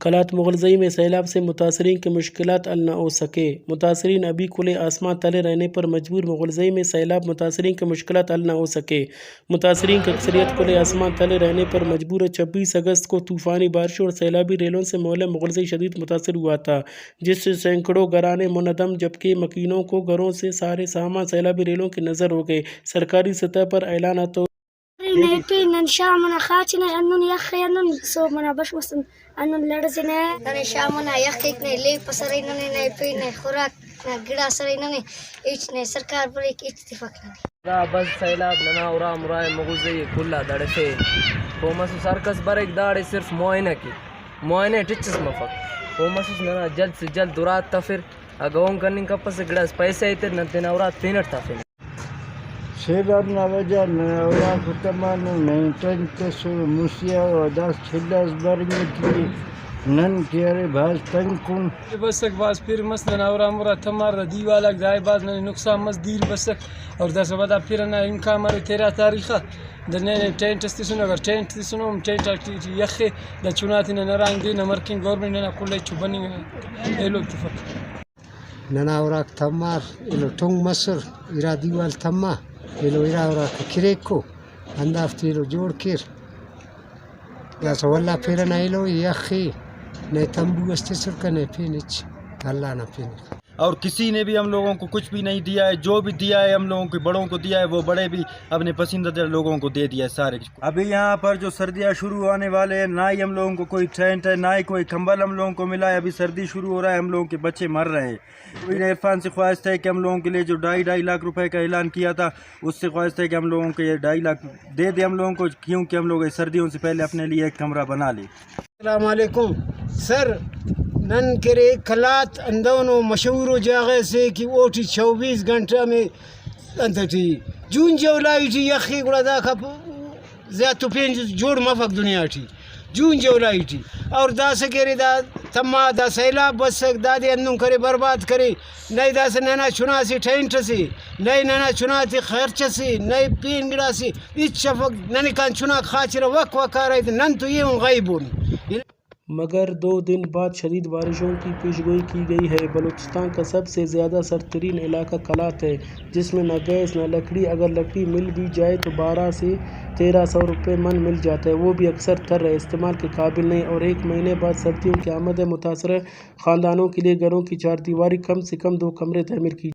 کلات مغلزئی میں سیلاب سے متاثرین کی مشکلات حل نہ ہو سکے۔ متاثرین ابھی کھلے آسمان تلے رہنے پر مجبور۔ مغلزئی میں سیلاب متاثرین کی مشکلات حل نہ ہو سکے۔ متاثرین کی اکثریت کھلے آسمان تلے رہنے پر مجبور ہے۔ 26 اگست کو طوفانی بارشوں اور سیلابی ریلوں سے محلہ مغلزئی شدید متاثر ہوا تھا، جس سے سینکڑوں گھرانے منہدم، جبکہ مکینوں کو گھروں سے سارے سامان سیلابی ریلوں کی نظر ہو گئے۔ سرکاری سطح پر اعلانات نيبين شامنا خاتنا أنن يخي أنن صومنا باش وصل أنن لرزنا أنا شامنا يخيك لي بصرينا نيبين خوراك گڑا سرينا إيش سركار بريك اتفاقنا دا بس سیلاب ننا اورا مرای مغلزئی کلا دڑفے کومس سرکس برک داڑے صرف معائنہ ٹچس مفک کومس ننا جلد سے جلد دورات تفر اگون کنن کپس گڑس پیسے ایتر نتنا اورات پینٹ تفر سیلاب نہ وجہ نہ اورا کتمان نہیں تنتس مسیا و داس چھلاس برنگی نن کیرے بھاز تنکون بسک باز پھر مثلا اورا مرا تمار دیوالا گائے باز نے نقصان مز دیر بسک اور دس بدا پھر نہ امکان مر 13 تاریخ دنے ٹینٹ استسن اگر ٹینٹ استسنو ٹینٹ یخ د چونات نہ رنگ دی نمرکن گورنمنٹ نہ کولے چبنی ایلو اتفاق ننا اورا تمار ایلو ٹنگ مصر ایرا دیوال تما ایلو ایرا اورا کریکو اندافتیلو جوڑ کر یا سوالا پھر نہ ایلو یخی نہ تمبو استسر کا نہ پینچ اللہ نہ پینچ اور کسی نے بھی ہم لوگوں کو کچھ بھی نہیں دیا ہے، جو بھی دیا ہے ہم لوگوں کے بڑوں کو دیا ہے، وہ بڑے بھی اپنے پسندیدہ لوگوں کو دے دیا ہے سارے۔ ابھی یہاں پر جو سردیاں شروع ہونے والے ہیں، نہ ہی ہم لوگوں کو کوئی ٹینٹ ہے، نہ ہی کوئی کمبل ہم لوگوں کو ملا ہے۔ ابھی سردی شروع ہو رہا ہے، ہم لوگوں کے بچے مر رہے ہیں۔ عرفان سے خواہش ہے کہ ہم لوگوں کے لیے جو 2.5 لاکھ روپے کا اعلان کیا تھا، اس سے خواہش ہے کہ ہم لوگوں کو یہ 2.5 لاکھ دے دے ہم لوگوں کو، کیونکہ ہم لوگ سردیوں سے پہلے اپنے لیے ایک کمرہ بنا لیں۔ السلام علیکم سر، نن کرے کلات اندونو مشہور جاگے سے کہ اوٹی 24 گھنٹہ میں انتٹی جون جولائی ٹی یخی گڑا دا کھپ زیادہ پینج جوڑ مفق دنیا ٹی جون جولائی ٹی اور دا سکرے دا تما دا سیلاب بسک دا دے اندن کرے برباد کرے نئی دا سے ننا چنا سی ٹینٹ سی نئی ننا چنا تی خرچ سی نئی پین گڑا سی اس شفق ننی کان چنا خاچر وق وقا رہی نن تو یہ غیبون۔ مگر 2 دن بعد شدید بارشوں کی پیشگوئی کی گئی ہے۔ بلوچستان کا سب سے زیادہ سرترین علاقہ کلات ہے، جس میں نہ گیس نہ لکڑی، اگر لکڑی مل بھی جائے تو 1200 سے 1300 روپے من مل جاتا ہے، وہ بھی اکثر تر ہے، استعمال کے قابل نہیں۔ اور 1 مہینے بعد سردیوں کی آمد ہے۔ متاثرہ خاندانوں کے لیے گھروں کی 4 دیواری کم سے کم 2 کمرے تعمیر کی